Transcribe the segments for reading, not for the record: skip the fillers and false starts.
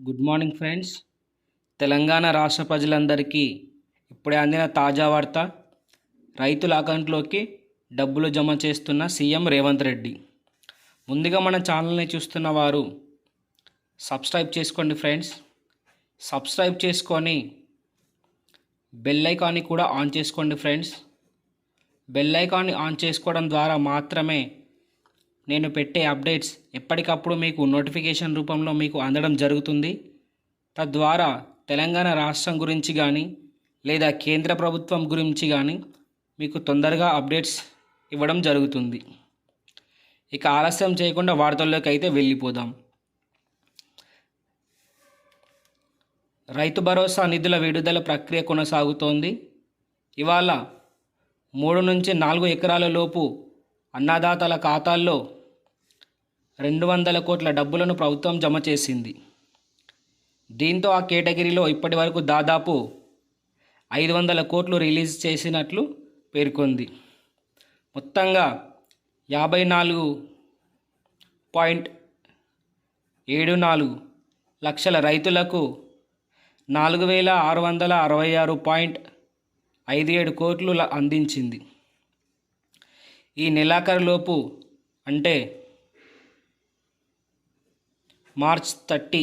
Good morning friends. Telangana రాష్ట్ర ప్రజలందరికీ ఇప్పుడే అందిన తాజా వార్త. రైతుల అకౌంట్లోకి డబ్బులు జమ చేస్తున్న సీఎం రేవంత్ రెడ్డి. ముందుగా మన ఛానల్ని చూస్తున్న వారు సబ్స్క్రైబ్ చేసుకోండి ఫ్రెండ్స్. సబ్స్క్రైబ్ చేసుకొని బెల్ ఐకాన్ని కూడా ఆన్ చేసుకోండి ఫ్రెండ్స్. బెల్ ఐకాన్ని ఆన్ చేసుకోవడం ద్వారా మాత్రమే నేను పెట్టే అప్డేట్స్ ఎప్పటికప్పుడు మీకు నోటిఫికేషన్ రూపంలో మీకు అందడం జరుగుతుంది. తద్వారా తెలంగాణ రాష్ట్రం గురించి కానీ లేదా కేంద్ర ప్రభుత్వం గురించి కానీ మీకు తొందరగా అప్డేట్స్ ఇవ్వడం జరుగుతుంది. ఇక ఆలస్యం చేయకుండా వార్తల్లోకి అయితే వెళ్ళిపోదాం. రైతు భరోసా నిధుల విడుదల ప్రక్రియ కొనసాగుతోంది. ఇవాళ 3 నుంచి 4 ఎకరాల లోపు అన్నదాతల ఖాతాల్లో 200 కోట్ల డబ్బులను ప్రభుత్వం జమ చేసింది. దీంతో ఆ కేటగిరీలో ఇప్పటి వరకు దాదాపు 500 కోట్లు రిలీజ్ చేసినట్లు పేర్కొంది. మొత్తంగా 54.74 లక్షల రైతులకు 4666.57 కోట్లు అందించింది. ఈ నెలాఖరులోపు అంటే మార్చ్ 30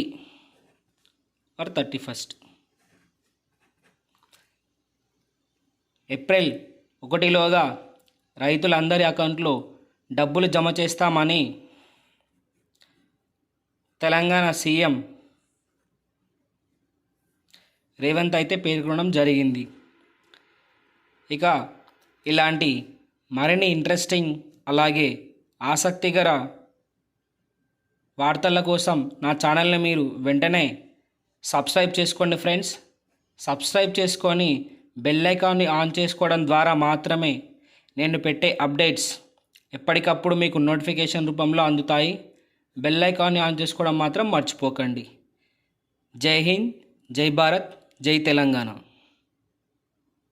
or 31 ఏప్రిల్ 1లోగా రైతులందరి అకౌంట్లో డబ్బులు జమ చేస్తామని తెలంగాణ సీఎం రేవంత్ అయితే పేర్కొనడం జరిగింది. ఇక ఇలాంటి మరిన్ని ఇంట్రెస్టింగ్ అలాగే ఆసక్తికర వార్తల కోసం నా ఛానల్ని మీరు వెంటనే సబ్స్క్రైబ్ చేసుకోండి ఫ్రెండ్స్. సబ్స్క్రైబ్ చేసుకొని బెల్ ఐకాన్ని ఆన్ చేసుకోవడం ద్వారా మాత్రమే నేను పెట్టే అప్డేట్స్ ఎప్పటికప్పుడు మీకు నోటిఫికేషన్ రూపంలో అందుతాయి. బెల్ ఐకాన్ని ఆన్ చేసుకోవడం మాత్రం మర్చిపోకండి. జై హింద్, జై భారత్, జై తెలంగాణ.